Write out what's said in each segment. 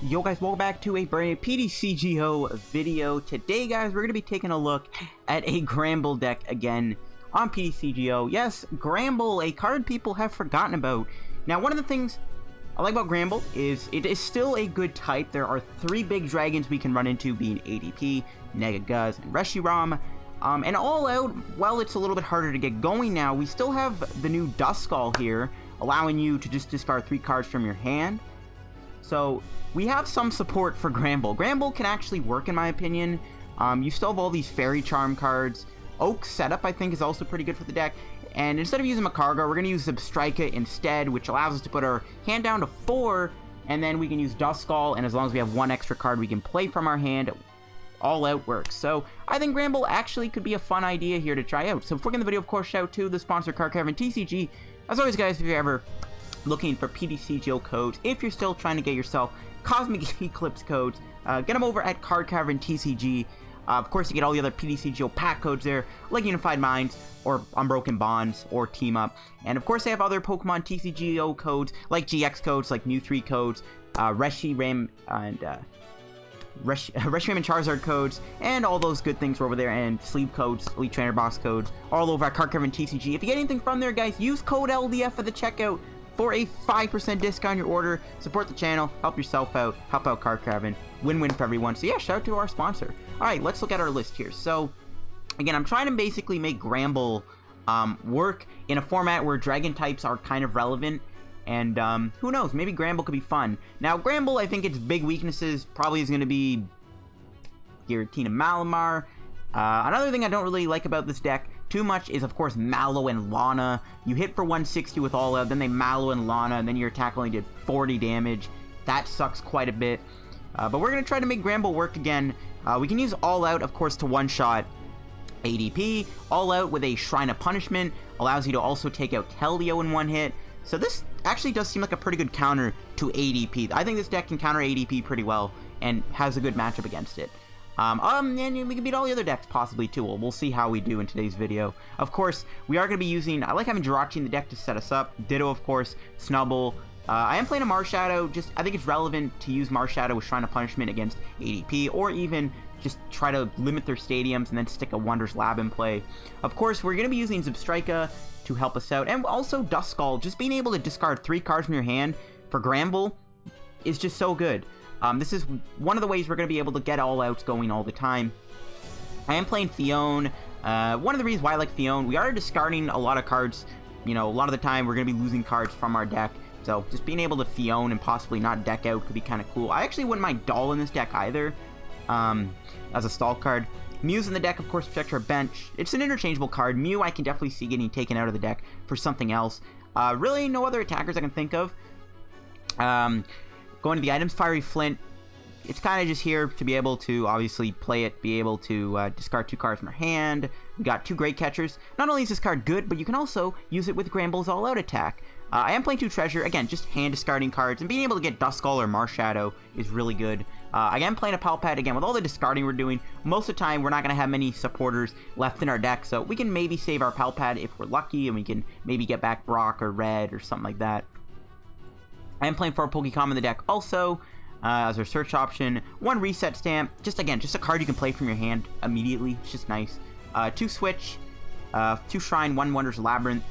Yo guys, welcome back to a brand new PTCGO video. Today guys, we're going to be taking a look at a Granbull deck again on PTCGO. Yes, Granbull, a card people have forgotten about. Now one of the things I like about Granbull is it is still a good type. There are three big dragons we can run into, being ADP, Negaguz, and Reshiram. And all out, while it's a little bit harder to get going now, we still have the new Duskull here, allowing you to just discard 3 cards from your hand. So we have some support for Granbull. Granbull can actually work, in my opinion. You still have all these Fairy Charm cards. Oak setup, I think, is also pretty good for the deck. And instead of using Macargo, we're going to use Zebstrika instead, which allows us to put our hand down to 4, and then we can use Duskull, and as long as we have 1 extra card we can play from our hand, all out works. So I think Granbull actually could be a fun idea here to try out. So before we get in the video, of course, shout out to the sponsor, Card Caravan TCG. As always, guys, if you're ever looking for PTCGO codes, if you're still trying to get yourself Cosmic Eclipse codes, get them over at Card Caravan TCG. Of course, you get all the other PTCGO pack codes there, like Unified Minds, or Unbroken Bonds, or Team Up. And of course, they have other Pokemon TCGO codes, like GX codes, like Mew 3 codes, Reshiram and Charizard codes, and all those good things are over there, and sleeve codes, Elite Trainer Box codes, all over at Card Caravan TCG. If you get anything from there, guys, use code LDF at the checkout for a 5% discount on your order. Support the channel, help yourself out, help out Card Caravan. Win-win for everyone. So yeah, shout out to our sponsor. Alright, let's look at our list here. So, again, I'm trying to basically make Granbull work in a format where dragon types are kind of relevant. And who knows, maybe Granbull could be fun. Now, Granbull, I think its big weaknesses probably is going to be Giratina Malamar. Another thing I don't really like about this deck too much is, of course, Mallow and Lana. You hit for 160 with all out, then they Mallow and Lana, and then your attack only did 40 damage. That sucks quite a bit. But we're going to try to make Granbull work again. We can use All Out, of course, to one-shot ADP. All Out with a Shrine of Punishment allows you to also take out Keldeo in one hit. So this actually does seem like a pretty good counter to ADP. I think this deck can counter ADP pretty well and has a good matchup against it. And we can beat all the other decks possibly too. We'll see how we do in today's video. Of course, we are going to be using, I like having Jirachi in the deck to set us up. Ditto, of course, Snubbull. I am playing a Marshadow. I think it's relevant to use Marshadow with Shrine of Punishment against ADP, or even just try to limit their stadiums and then stick a Wondrous Lab in play. Of course, we're going to be using Zebstrika to help us out, and also Duskull. Just being able to discard 3 cards from your hand for Granbull is just so good. This is one of the ways we're going to be able to get all-outs going all the time. I am playing Phione. One of the reasons why I like Phione, we are discarding a lot of cards. You know, a lot of the time we're going to be losing cards from our deck. So just being able to Phione and possibly not deck out could be kind of cool. I actually wouldn't mind Doll in this deck either, as a stall card. Mew's in the deck, of course, protects our bench. It's an interchangeable card. Mew I can definitely see getting taken out of the deck for something else. Really no other attackers I can think of. Going to the items, Fiery Flint. It's kind of just here to be able to obviously play it, be able to discard 2 cards from our hand. We got 2 Great Catchers. Not only is this card good, but you can also use it with Granbull's all-out attack. I am playing 2 Treasure. Again, just hand discarding cards, and being able to get Duskull or Marshadow is really good. I am playing a Pal Pad. Again, with all the discarding we're doing, most of the time we're not going to have many supporters left in our deck, so we can maybe save our Pal Pad if we're lucky, and we can maybe get back Brock or Red or something like that. I am playing 4 Pokémon in the deck also, as our search option. 1 Reset Stamp, just a card you can play from your hand immediately. It's just nice. 2 Switch, 2 Shrine, 1 Wondrous Labyrinth.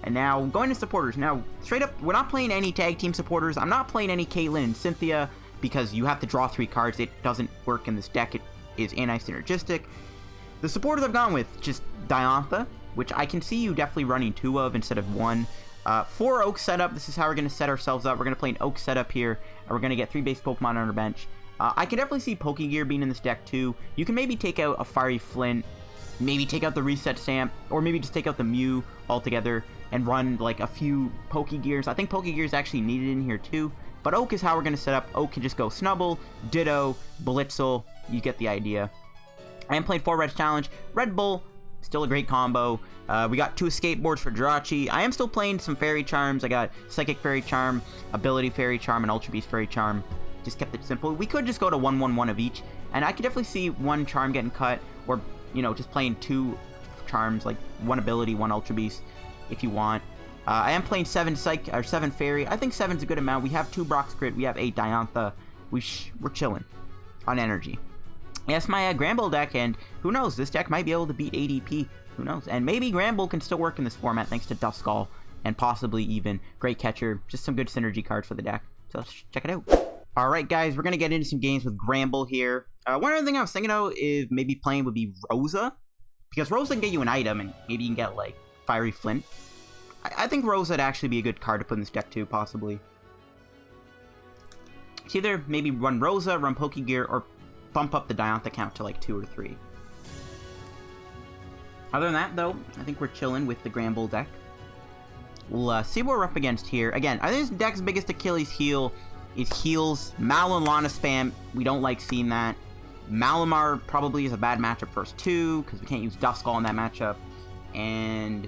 And now, going to supporters. Now, straight up, we're not playing any tag team supporters. I'm not playing any Caitlyn and Cynthia, because you have to draw 3 cards. It doesn't work in this deck. It is anti-synergistic. The supporters I've gone with, just Diantha, which I can see you definitely running 2 of instead of 1. 4 Oak setup. This is how we're going to set ourselves up. We're going to play an Oak setup here, and we're going to get 3 base Pokemon on our bench. I can definitely see Pokegear being in this deck too. You can maybe take out a Fiery Flint, maybe take out the Reset Stamp, or maybe just take out the Mew altogether and run like a few Pokegears. I think Pokegear is actually needed in here too. But Oak is how we're going to set up. Oak can just go Snubbull, Ditto, Blitzle. You get the idea. I am playing 4 Red Challenge. Red Bull, still a great combo. We got 2 Escape Boards for Jirachi. I am still playing some Fairy Charms. I got Psychic Fairy Charm, Ability Fairy Charm, and Ultra Beast Fairy Charm. Just kept it simple. We could just go to 1/1/1 of each, and I could definitely see 1 Charm getting cut, or, you know, just playing 2 Charms, like 1 Ability, 1 Ultra Beast, if you want. I am playing 7 Fairy. I think 7's a good amount. We have 2 Brock's Grid. We have 8 Diantha. we're chilling on energy. Yes, my Granbull deck, and who knows, this deck might be able to beat ADP. Who knows? And maybe Granbull can still work in this format thanks to Duskull and possibly even Great Catcher. Just some good synergy cards for the deck. So let's check it out. Alright guys, we're going to get into some games with Granbull here. One other thing I was thinking of is maybe playing would be Rosa. Because Rosa can get you an item, and maybe you can get, like, Fiery Flint. I think Rosa would actually be a good card to put in this deck too, possibly. It's either maybe run Rosa, run Pokegear, or bump up the Diantha count to like 2 or 3. Other than that, though, I think we're chilling with the Granbull deck. We'll see what we're up against here. Again, I think this deck's biggest Achilles heel is heals. Mal and Lana spam. We don't like seeing that. Malamar probably is a bad matchup first too, because we can't use Duskull in that matchup. And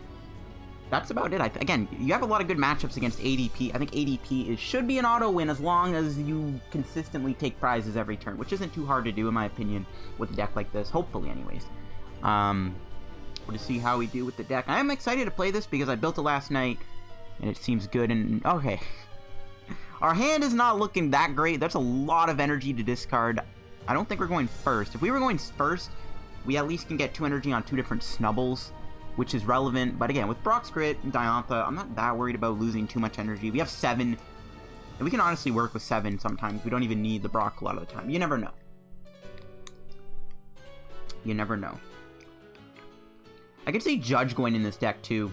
that's about it. Again, you have a lot of good matchups against ADP. I think ADP should be an auto win as long as you consistently take prizes every turn, which isn't too hard to do in my opinion with a deck like this. Hopefully, anyways. We'll just see how we do with the deck. I am excited to play this because I built it last night, and it seems good. And okay, our hand is not looking that great. That's a lot of energy to discard. I don't think we're going first. If we were going first, we at least can get 2 energy on 2 different Snubbulls, which is relevant. But again, with Brock's Grit and Diantha, I'm not that worried about losing too much energy. We have 7, and we can honestly work with 7 sometimes. We don't even need the Brock a lot of the time. You never know. You never know. I could see Judge going in this deck too.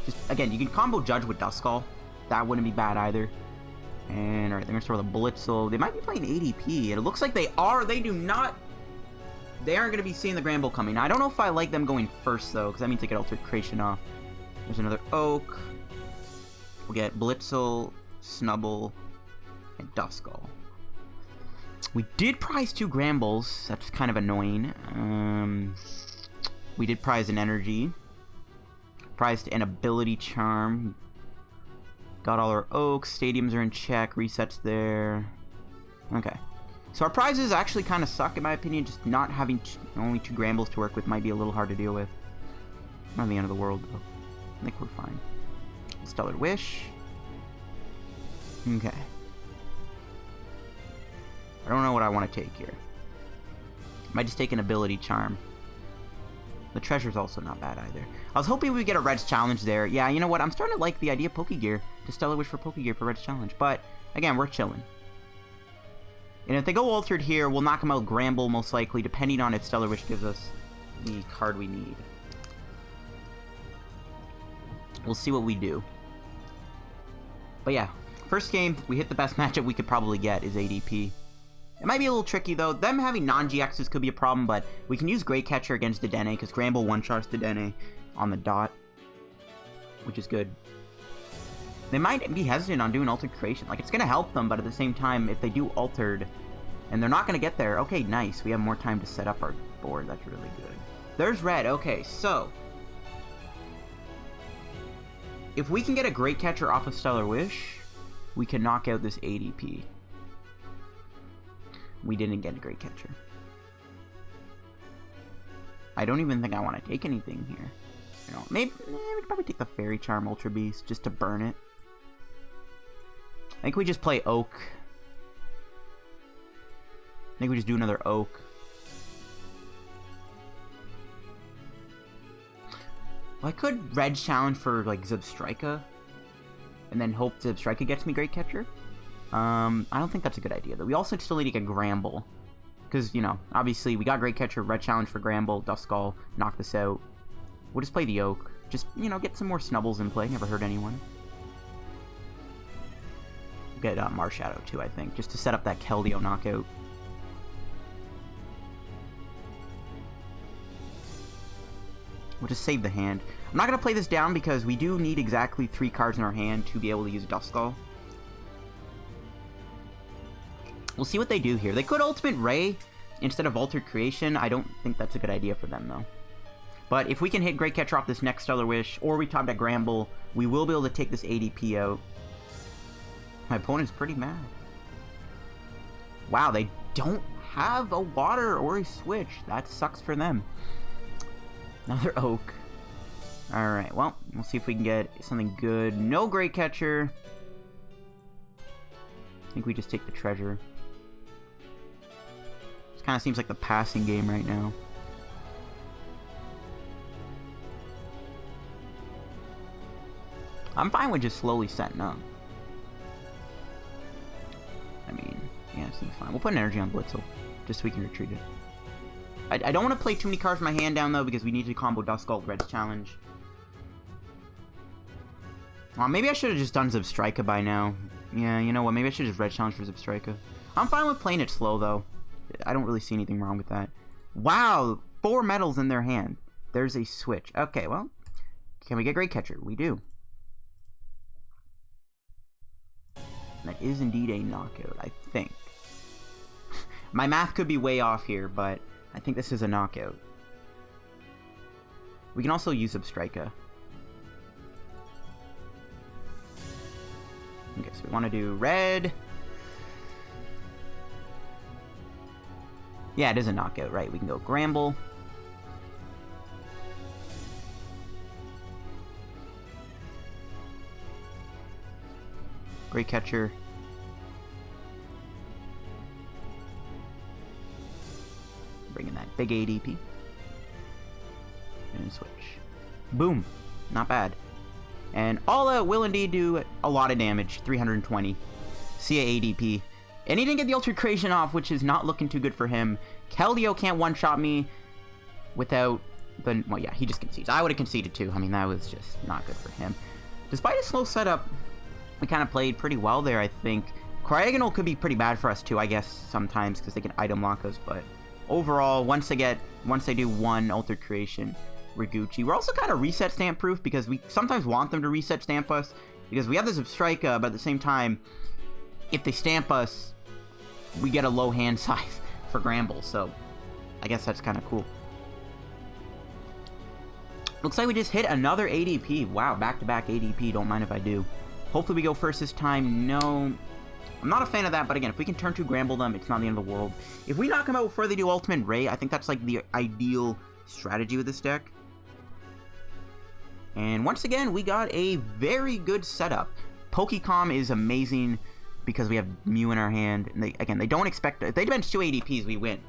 Just, again, you can combo Judge with Duskull. That wouldn't be bad either. And, alright, they're going to throw the Blitzle. They might be playing ADP. And it looks like they are. They do not. They aren't going to be seeing the Granbull coming. Now, I don't know if I like them going first, though, because that means they get Altered Creation off. There's another Oak. We'll get Blitzle, Snubbull, and Duskull. We did prize 2 Granbulls. That's kind of annoying. We did prize an Energy. Prized an Ability Charm. Got all our Oaks. Stadiums are in check. Resets there. Okay. So our prizes actually kind of suck, in my opinion. Just not having only 2 Granbulls to work with might be a little hard to deal with. Not the end of the world, though. I think we're fine. Stellar Wish. Okay. I don't know what I want to take here. Might just take an Ability Charm. The Treasure's also not bad either. I was hoping we'd get a Red's Challenge there. Yeah, you know what? I'm starting to like the idea of Pokegear. To Stellar Wish for Pokegear for Red's Challenge. But, again, we're chilling. And if they go Altered here, we'll knock them out Granbull most likely, depending on if Stellar Wish gives us the card we need. We'll see what we do. But yeah, first game, we hit the best matchup we could probably get is ADP. It might be a little tricky, though. Them having non-GXs could be a problem, but we can use Great Catcher against Dedenne, because Granbull one-shots Dedenne on the dot, which is good. They might be hesitant on doing Altered Creation. Like, it's going to help them, but at the same time, if they do Altered, and they're not going to get there, okay, nice. We have more time to set up our board. That's really good. There's Red. Okay, so if we can get a Great Catcher off of Stellar Wish, we can knock out this ADP. We didn't get a Great Catcher. I don't even think I want to take anything here. You know, maybe we could probably take the Fairy Charm Ultra Beast just to burn it. I think we just play Oak. I think we just do another Oak. Well, I could Red Challenge for like Zebstrika, and then hope Zebstrika gets me Great Catcher. I don't think that's a good idea, though. We also still need to get Granbull. Because, you know, obviously we got Great Catcher, Red Challenge for Granbull, Duskull, knock this out. We'll just play the Oak. Just, you know, get some more Snubbulls in play. Never hurt anyone. Get Marshadow, too, I think, just to set up that Keldeo knockout. We'll just save the hand. I'm not going to play this down because we do need exactly 3 cards in our hand to be able to use Duskull. We'll see what they do here. They could Ultimate Ray instead of Altered Creation. I don't think that's a good idea for them, though. But if we can hit Great Catcher off this next Stellar Wish, or we top that Granbull, we will be able to take this ADP out. My opponent's pretty mad. Wow, they don't have a Water or a Switch. That sucks for them. Another Oak. Alright, well, we'll see if we can get something good. No Great Catcher. I think we just take the Treasure. Kind of seems like the passing game right now. I'm fine with just slowly setting up. I mean, yeah, it seems fine. We'll put an energy on Blitzle, just so we can retreat it. I don't want to play too many cards from my hand down, though, because we need to combo Duskull Red's challenge. Maybe I should have just done Zebstrika by now. Yeah, you know what? Maybe I should just Red Challenge for Zebstrika. I'm fine with playing it slow, though. I don't really see anything wrong with that. Wow! 4 medals in their hand. There's a switch. Okay, well. Can we get Great Catcher? We do. That is indeed a knockout, I think. My math could be way off here, but I think this is a knockout. We can also use Zebstrika. Okay, so we want to do red. Yeah, it is a knockout, right? We can go Granbull. Great Catcher. Bring in that big ADP. And switch. Boom. Not bad. And All Out will indeed do a lot of damage. 320. See a ADP. And he didn't get the Ultra Creation off, which is not looking too good for him. Keldeo can't one-shot me without the... Well, yeah, he just concedes. I would have conceded too. I mean, that was just not good for him. Despite a slow setup, we kind of played pretty well there, I think. Cryogonal could be pretty bad for us too, I guess, sometimes, because they can item lock us. But overall, once they do one Ultra Creation, we're Gucci. We're also kind of reset stamp proof, because we sometimes want them to reset stamp us, because we have this Zebstrika, but at the same time, if they stamp us, we get a low hand size for Granbull, so I guess that's kind of cool. Looks like we just hit another ADP. Wow, back-to-back ADP, don't mind if I do. Hopefully we go first this time. No, I'm not a fan of that, but again, if we can turn to Granbull them, it's not the end of the world. If we knock them out before they do Ultimate Ray, I think that's like the ideal strategy with this deck. And once again, we got a very good setup. Pokecom is amazing because we have Mew in our hand. And they don't expect... If they bench 2 ADPs, we win.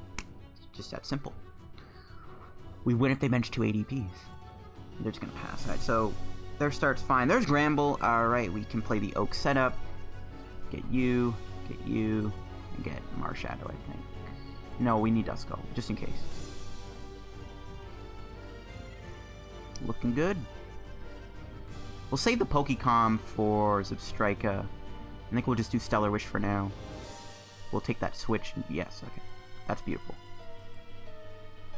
It's just that simple. We win if they bench 2 ADPs. They're just going to pass. Alright, so their start's fine. There's Granbull. Alright, we can play the Oak setup. Get you, and get Marshadow, I think. No, we need Duskull, just in case. Looking good. We'll save the Pokecom for Zebstrika. I think we'll just do Stellar Wish for now. We'll take that switch. Yes, okay. That's beautiful.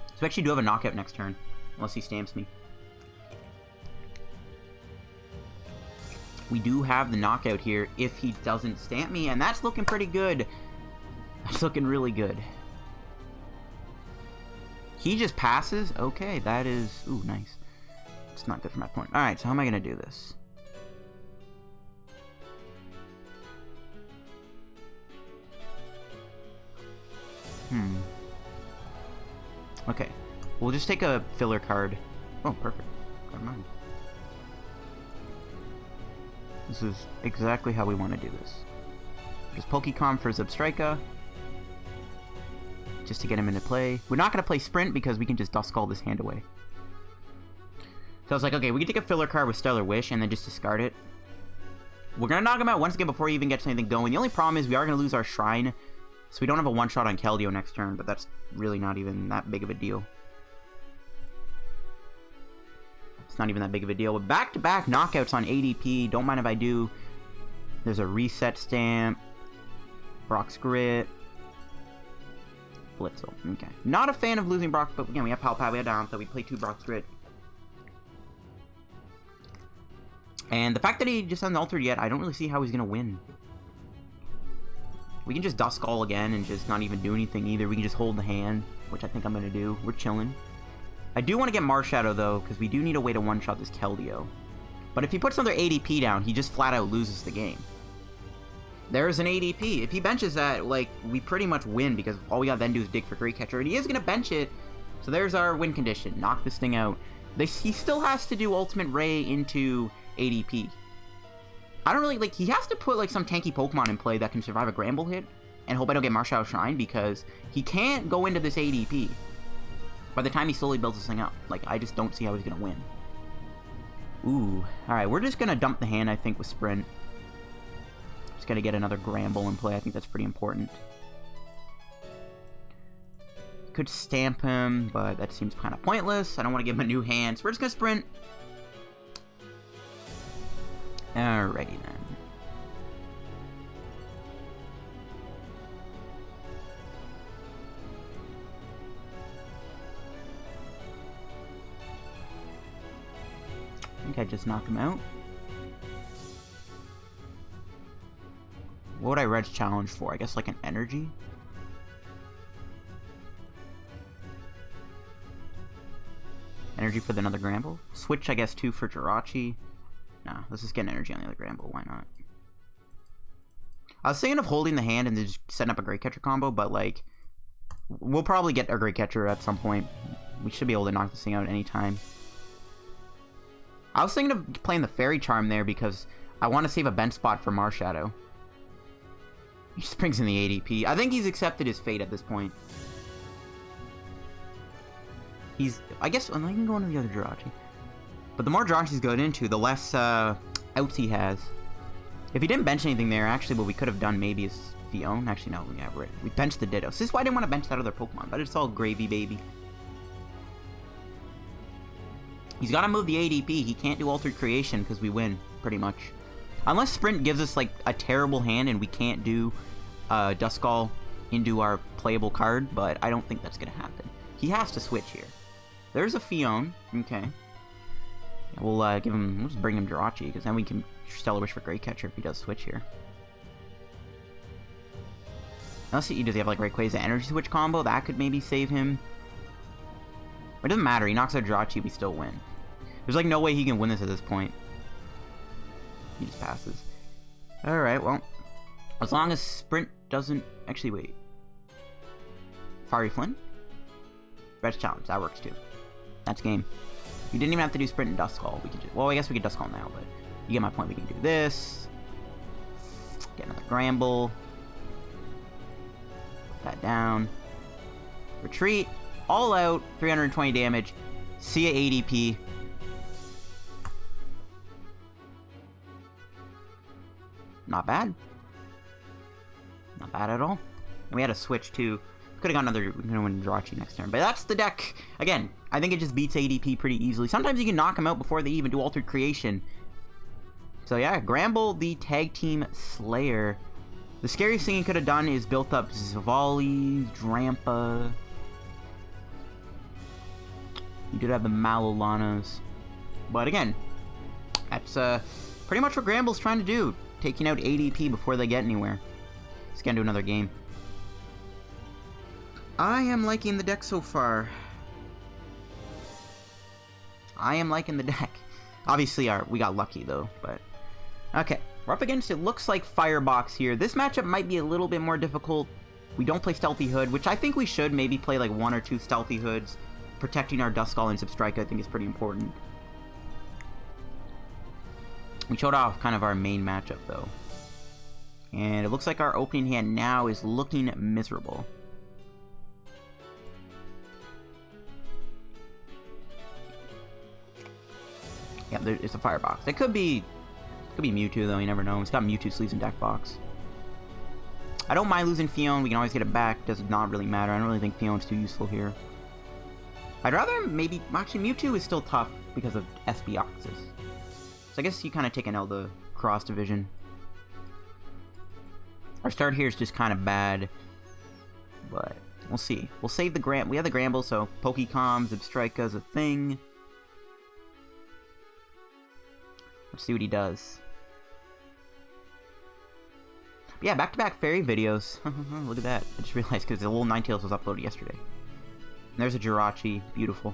So we actually do have a knockout next turn. Unless he stamps me. We do have the knockout here if he doesn't stamp me. And that's looking pretty good. That's looking really good. He just passes? Okay, that is... Ooh, nice. It's not good for my point. Alright, so how am I going to do this? Okay. We'll just take a filler card. Oh, perfect. Never mind. This is exactly how we want to do this. Just Pokecom for Zebstrika. Just to get him into play. We're not going to play Sprint because we can just Duskull this hand away. So I was like, okay, we can take a filler card with Stellar Wish and then just discard it. We're going to knock him out once again before he even gets anything going. The only problem is we are going to lose our Shrine. So we don't have a one-shot on Keldeo next turn, but that's really not even that big of a deal. It's not even that big of a deal. With back-to-back knockouts on ADP, don't mind if I do. There's a Reset Stamp. Brock's Grit. Blitzle. Okay. Not a fan of losing Brock, but again, we have Pal Pad, we have Diantha, we play 2 Brock's Grit. And the fact that he just hasn't altered yet, I don't really see how he's going to win. We can just Duskull again and just not even do anything either. We can just hold the hand, which I think I'm going to do. We're chilling. I do want to get Marshadow, though, because we do need a way to one-shot this Keldeo. But if he puts another ADP down, he just flat-out loses the game. There's an ADP. If he benches that, like, we pretty much win, because all we got then do is dig for Great Catcher, and he is going to bench it. So there's our win condition. Knock this thing out. He still has to do Ultimate Ray into ADP. I don't really, like, he has to put, like, some tanky Pokemon in play that can survive a Granbull hit. and hope I don't get Marshadow Shrine, because he can't go into this ADP. By the time he slowly builds this thing up, like, I just don't see how he's gonna win. Ooh, alright, we're just gonna dump the hand, I think, with Sprint. Just gonna get another Granbull in play, I think that's pretty important. Could stamp him, but that seems kind of pointless. I don't want to give him a new hand, so we're just gonna Sprint. Alrighty then. I think I just knocked him out. What would I Reg challenge for? I guess like an energy? Energy for another Granbull? Switch, I guess, 2 for Jirachi. Nah, let's just get an energy on the other Granbull. Why not? I was thinking of holding the hand and then just setting up a Great Catcher combo, but, like, we'll probably get a Great Catcher at some point. We should be able to knock this thing out anytime. I was thinking of playing the Fairy Charm there because I want to save a bench spot for Marshadow. He just brings in the ADP. I think he's accepted his fate at this point. He's, I guess, I can go into the other Jirachi. But the more Jirachi's going into, the less outs he has. If he didn't bench anything there, actually what we could have done maybe is Phione. Actually, no, yeah, we benched the Ditto. So this is why I didn't want to bench that other Pokemon, but it's all gravy, baby. He's got to move the ADP. He can't do Altered Creation because we win, pretty much. Unless Sprint gives us, like, a terrible hand and we can't do Duskull into our playable card, but I don't think that's going to happen. He has to switch here. There's a Phione. Okay. Yeah, we'll give him. We'll just bring him Jirachi, because then we can Stellar Wish for Great Catcher if he does switch here. Unless he does have like Rayquaza Energy Switch combo, that could maybe save him. But it doesn't matter. He knocks out Jirachi, we still win. There's like no way he can win this at this point. He just passes. All right. Well, as long as Sprint doesn't actually wait. Fiery Flint. Reg challenge. That works too. That's game. You didn't even have to do Sprint and Duskull. We could just, well, I guess we could Duskull now, but you get my point. We can do this. Get another Granbull. Put that down. Retreat. All out. 320 damage. See ya ADP. Not bad. Not bad at all. And we had a switch too. Could have got another Jirachi next turn. But that's the deck. Again, I think it just beats ADP pretty easily. Sometimes you can knock them out before they even do Altered Creation. So yeah, Granbull, the Tag Team Slayer. The scariest thing he could have done is built up Zvali, Drampa. He did have the Malolanas. But again, that's pretty much what Granbull's trying to do. Taking out ADP before they get anywhere. He's gonna do another game. I am liking the deck so far. I am liking the deck. Obviously, we got lucky, though, but... Okay, we're up against, it looks like Firebox here. This matchup might be a little bit more difficult. We don't play Stealthy Hood, which I think we should maybe play like 1 or 2 Stealthy Hoods. Protecting our Duskull and Zebstrika, I think, is pretty important. We showed off kind of our main matchup, though. And it looks like our opening hand now is looking miserable. Yeah, it's a Firebox. It could be Mewtwo, though. You never know. It's got Mewtwo sleeves in deck box. I don't mind losing Phione. We can always get it back. Does not really matter. I don't really think Phione's too useful here. I'd rather maybe... Actually, Mewtwo is still tough because of SB Oxys. So I guess you kind of take an L to cross division. Our start here is just kind of bad. But we'll see. We'll save the We have the Granbull, so Pokecom, Zebstrika is a thing. Let's see what he does. But yeah, back-to-back fairy videos. Look at that. I just realized because the little Ninetales was uploaded yesterday. And there's a Jirachi. Beautiful.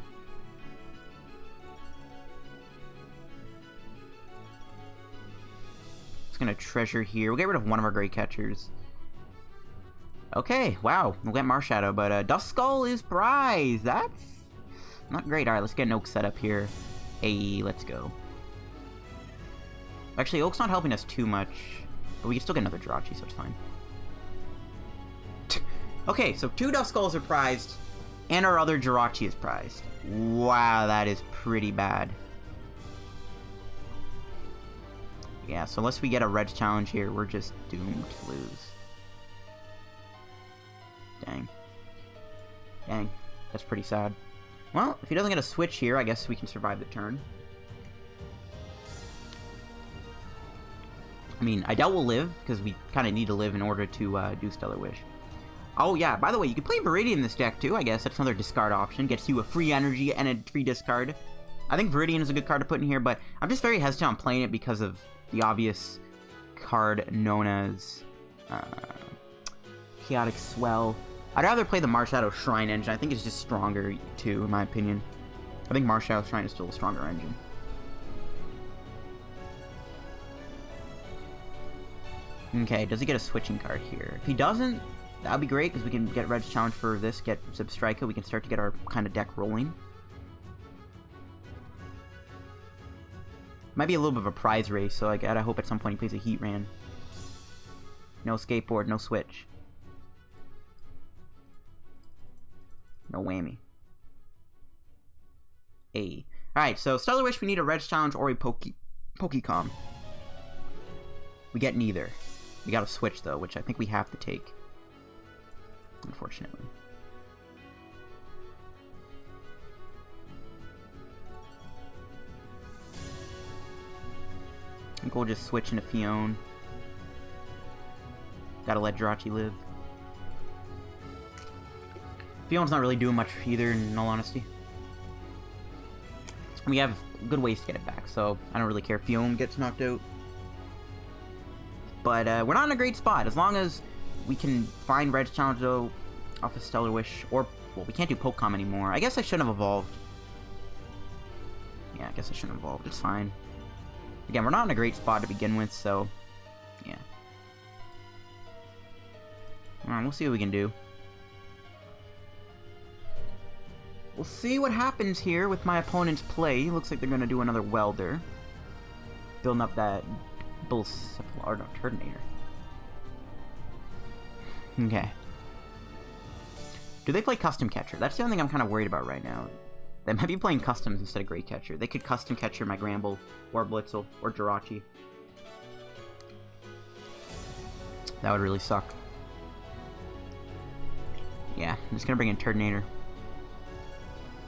Just gonna treasure here. We'll get rid of one of our Great Catchers. Okay, wow. We'll get Marshadow, but Duskull is prize. That's not great. Alright, let's get an Oak set up here. Hey, let's go. Actually, Oak's not helping us too much. But we can still get another Jirachi, so it's fine. Okay, so 2 Duskulls are prized, and our other Jirachi is prized. Wow, that is pretty bad. Yeah, so unless we get a red challenge here, we're just doomed to lose. Dang. Dang. That's pretty sad. Well, if he doesn't get a switch here, I guess we can survive the turn. I mean, I doubt we'll live, because we kind of need to live in order to do Stellar Wish. Oh yeah, by the way, you can play Viridian in this deck too, I guess. That's another discard option. Gets you a free energy and a free discard. I think Viridian is a good card to put in here, but I'm just very hesitant on playing it because of the obvious card known as Chaotic Swell. I'd rather play the Marshadow Shrine engine. I think it's just stronger too, in my opinion. I think Marshadow Shrine is still a stronger engine. Okay, does he get a switching card here? If he doesn't, that would be great, because we can get Red's challenge for this, get Zebstrika, we can start to get our kind of deck rolling. Might be a little bit of a prize race, so I gotta hope at some point he plays a Heat Ran. No skateboard, no switch. No whammy. Hey. Alright, so Stellar Wish, we need a Red's challenge or a Pokecom. We get neither. We got a switch, though, which I think we have to take. Unfortunately. I think we'll just switch into Phione. Gotta let Jirachi live. Phione's not really doing much either, in all honesty. We have good ways to get it back, so I don't really care if Phione gets knocked out. But we're not in a great spot. As long as we can find Red's challenge, though, off of Stellar Wish. Or, well, we can't do Pokecom anymore. I guess I shouldn't have evolved. Yeah, I guess I shouldn't have evolved. It's fine. Again, we're not in a great spot to begin with, so... yeah. Alright, we'll see what we can do. We'll see what happens here with my opponent's play. Looks like they're going to do another Welder. Building up that or no, Turtonator. Okay. Do they play Custom Catcher? That's the only thing I'm kind of worried about right now. They might be playing Customs instead of Great Catcher. They could Custom Catcher my Granbull, or Blitzle, or Jirachi. That would really suck. Yeah, I'm just going to bring in Turtonator.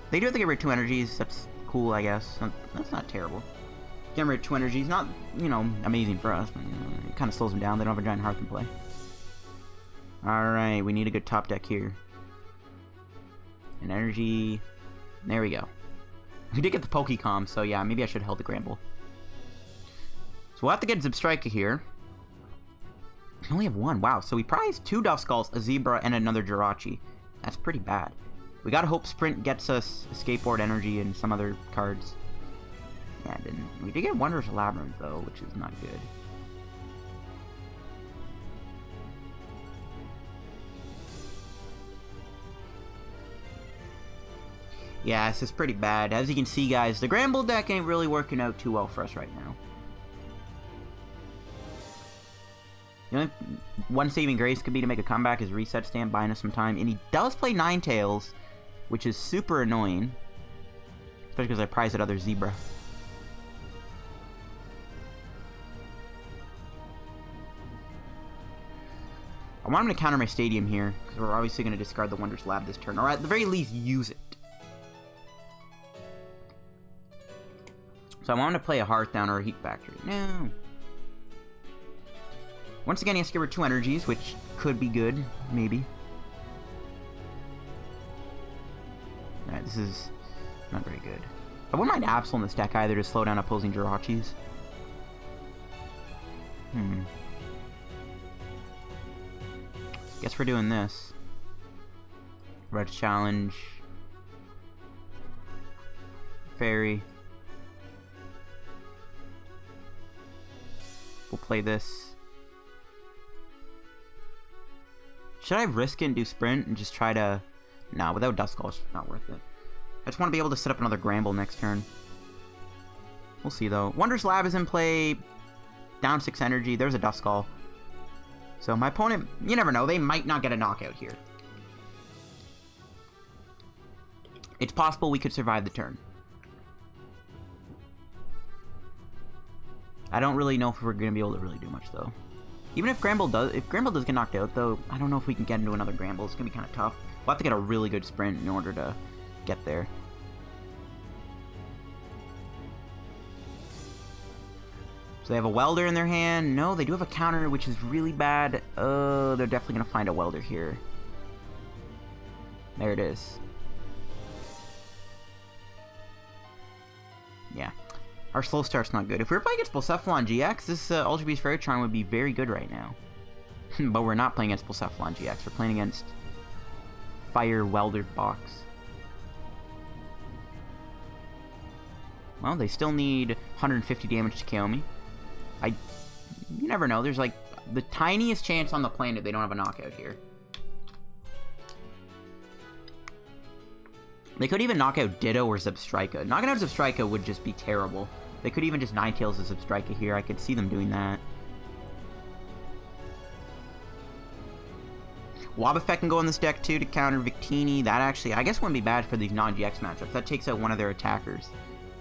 They do have to get rid of 2 energies. That's cool, I guess. That's not terrible. Getting rid of 2 energies, not, you know, amazing for us, but you know, it kind of slows them down. They don't have a Giant Hearth in play. Alright, we need a good top deck here. An energy. There we go. We did get the Pokecom, so yeah, maybe I should have held the Granbull. So we'll have to get Zebstrika here. We only have 1. Wow, so we prized 2 Duskulls, a Zebra, and another Jirachi. That's pretty bad. We gotta hope Sprint gets us Escape Board energy and some other cards. Yeah, we did get Wondrous Labyrinth, though, which is not good. Yeah, this is pretty bad. As you can see, guys, the Granbull deck ain't really working out too well for us right now. The only one saving grace could be to make a comeback is Reset Stamp, buying us some time. And he does play Ninetales, which is super annoying. Especially because I prize that other Zebra. I want him to counter my Stadium here, because we're obviously going to discard the Wondrous Lab this turn. Or at the very least, use it. So I want him to play a Hearth down or a Heat Factory. No. Once again, he has to get rid of 2 energies, which could be good, maybe. Alright, this is not very good. I wouldn't mind Absol in this deck either to slow down opposing Jirachis. Guess we're doing this. Red challenge. Fairy. We'll play this. Should I risk it and do Sprint and just try to... Nah, without Duskull, it's not worth it. I just want to be able to set up another Granbull next turn. We'll see, though. Wondrous Lab is in play. Down 6 energy. There's a Duskull. So my opponent, you never know. They might not get a knockout here. It's possible we could survive the turn. I don't really know if we're going to be able to really do much, though. Even if Granbull does get knocked out, though, I don't know if we can get into another Granbull. It's going to be kind of tough. We'll have to get a really good sprint in order to get there. So they have a welder in their hand. No, they do have a counter, which is really bad. They're definitely going to find a welder here. There it is. Yeah. Our slow start's not good. If we were playing against Blacephalon GX, this Ultra Beast Fairy Charm would be very good right now. But we're not playing against Blacephalon GX. We're playing against Fire Weldered Box. Well, they still need 150 damage to KO me. You never know. There's like the tiniest chance on the planet they don't have a knockout here. They could even knock out Ditto or Zebstrika. Knocking out Zebstrika would just be terrible. They could even just Ninetales the Zebstrika here. I could see them doing that. Wobbuffet can go in this deck too to counter Victini. That actually, I guess, wouldn't be bad for these non-GX matchups. That takes out one of their attackers,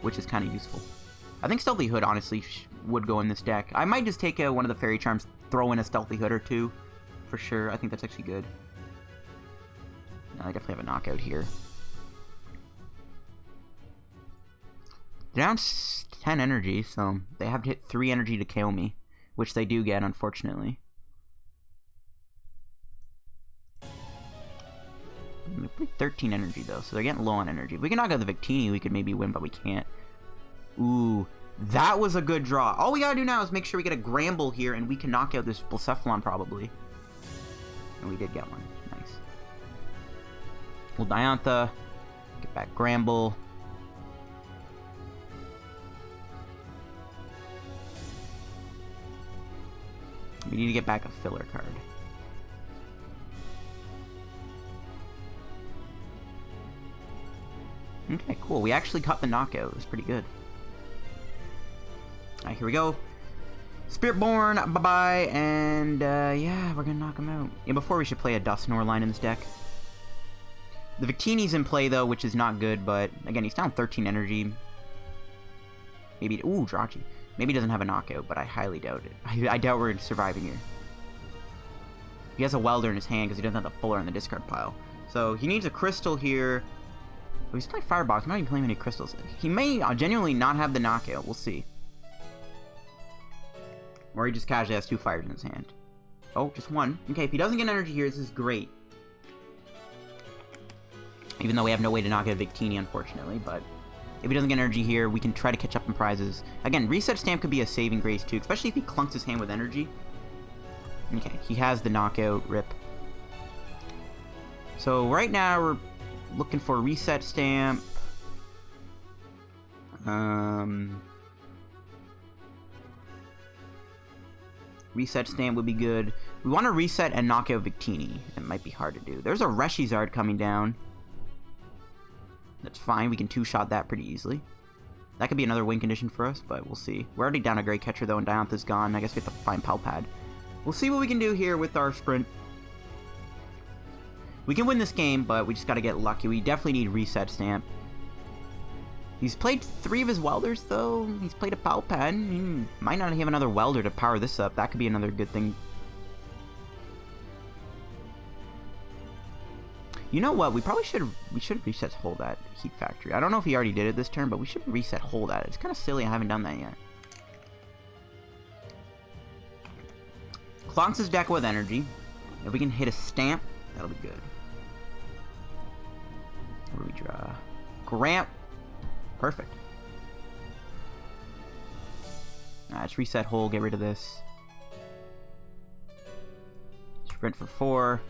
which is kind of useful. I think Stealthy Hood, honestly, would go in this deck. I might just take one of the Fairy Charms, throw in a Stealthy Hood or two, for sure. I think that's actually good. No, I definitely have a knockout here. They're down 10 energy, so they have to hit 3 energy to KO me, which they do get, unfortunately. 13 energy, though, so they're getting low on energy. If we can knock out the Victini, we could maybe win, but we can't. Ooh, that was a good draw. All we gotta do now is make sure we get a Granbull here, and we can knock out this Blacephalon, probably. And we did get one. Nice. We'll Diantha. Get back Granbull. We need to get back a filler card. Okay, cool. We actually got the knockout. It was pretty good. Alright, here we go. Spiritborn, bye-bye, and yeah, we're gonna knock him out. Yeah, before we should play a Dusknoir line in this deck. The Victini's in play, though, which is not good, but again, he's down 13 energy. Maybe, ooh, Jirachi. Maybe he doesn't have a knockout, but I highly doubt it. I doubt we're surviving here. He has a welder in his hand because he doesn't have the fuller on the discard pile. So he needs a crystal here. Oh, he's playing Firebox. I'm not even playing any crystals. He may genuinely not have the knockout. We'll see. Or he just casually has 2 fires in his hand. Oh, just 1. Okay, if he doesn't get energy here, this is great. Even though we have no way to knock out Victini, unfortunately, but if he doesn't get energy here, we can try to catch up in prizes. Again, Reset Stamp could be a saving grace too, especially if he clunks his hand with energy. Okay, he has the knockout, rip. So right now we're looking for Reset Stamp. Reset Stamp would be good. We want to reset and knock out Victini. It might be hard to do. There's a Reshizard coming down. That's fine. We can 2-shot that pretty easily. That could be another win condition for us, but we'll see. We're already down a Great Catcher, though, and Diantha's gone. I guess we have to find Pal Pad. We'll see what we can do here with our sprint. We can win this game, but we just got to get lucky. We definitely need Reset Stamp. He's played 3 of his welders, though. He's played a Pal Pad. He might not have another welder to power this up. That could be another good thing. You know what? We probably should reset hold that Heat Factory. I don't know if he already did it this turn, but we should reset hold that. It's kind of silly I haven't done that yet. Clonks his deck with energy. If we can hit a stamp, that'll be good. What do we draw? Grant. Perfect. Let's reset hold, get rid of this. Sprint for 4.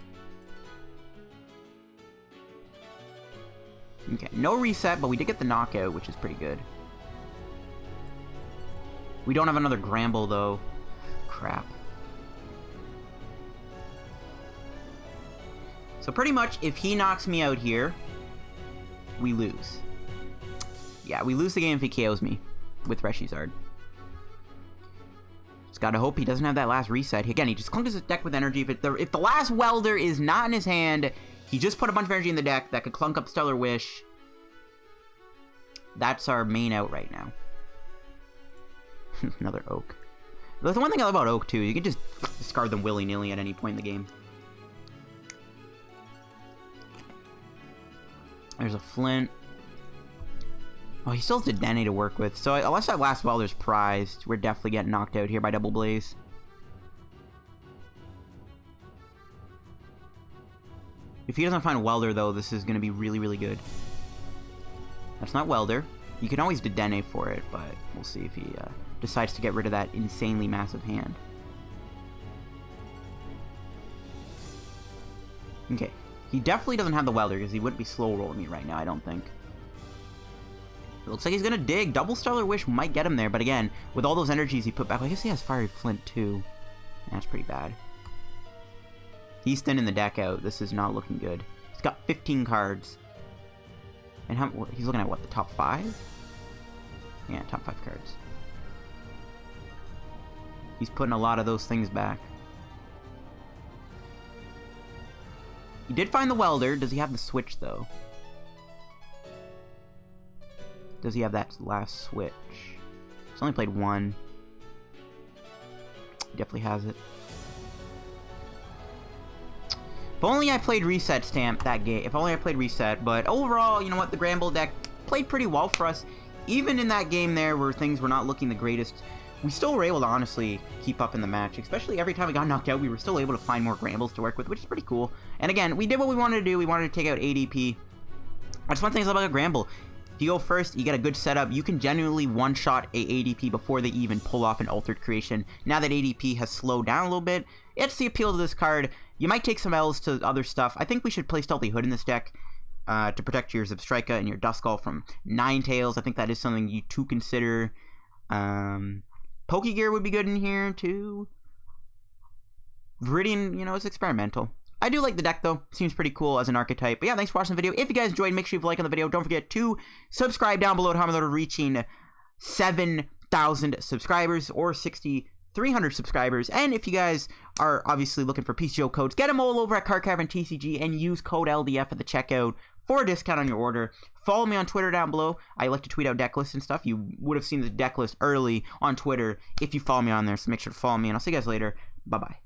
Okay, no reset, but we did get the knockout, which is pretty good. We don't have another Granbull, though. Crap. So pretty much, if he knocks me out here, we lose. Yeah, we lose the game if he KOs me with Reshizard. Just gotta hope he doesn't have that last reset. Again, he just clunked his deck with energy. If the last welder is not in his hand, he just put a bunch of energy in the deck that could clunk up Stellar Wish. That's our main out right now. Another Oak. The one thing I love about Oak, too, you can just discard them willy-nilly at any point in the game. There's a Flint. Oh, he still has Dedenne to work with. So unless that last Welder's prized, we're definitely getting knocked out here by Double Blaze. If he doesn't find Welder, though, this is going to be really, really good. That's not Welder. You can always Dedenne for it, but we'll see if he decides to get rid of that insanely massive hand. Okay. He definitely doesn't have the Welder, because he wouldn't be slow rolling me right now, I don't think. It looks like he's going to dig. Double Stellar Wish might get him there, but again, with all those energies he put back, I guess he has Fiery Flint, too. That's pretty bad. He's thinning the deck out. This is not looking good. He's got 15 cards. And he's looking at, what, the top 5? Yeah, top 5 cards. He's putting a lot of those things back. He did find the Welder. Does he have the Switch, though? Does he have that last Switch? He's only played one. He definitely has it. If only I played Reset Stamp that game. If only I played Reset. But overall, you know what? The Granbull deck played pretty well for us. Even in that game there where things were not looking the greatest, we still were able to honestly keep up in the match. Especially every time we got knocked out, we were still able to find more Granbulls to work with, which is pretty cool. And again, we did what we wanted to do. We wanted to take out ADP. That's one thing about a Granbull. If you go first, you get a good setup. You can genuinely one-shot a ADP before they even pull off an Altered Creation. Now that ADP has slowed down a little bit, it's the appeal to this card. You might take some L's to other stuff. I think we should play Stealthy Hood in this deck to protect your Zebstrika and your Duskull from Ninetales. I think that is something you to consider. Pokegear would be good in here, too. Viridian, you know, it's experimental. I do like the deck, though. Seems pretty cool as an archetype. But yeah, thanks for watching the video. If you guys enjoyed, make sure you leave a like on the video. Don't forget to subscribe down below to help me reaching 7,000 subscribers or 6,300 subscribers. And if you guys are obviously looking for PTCGO codes, get them all over at Card Cavern TCG and use code LDF at the checkout for a discount on your order. Follow me on Twitter down below. I like to tweet out deck lists and stuff. You would have seen the deck list early on Twitter if you follow me on there, so make sure to follow me. And I'll see you guys later. Bye-bye.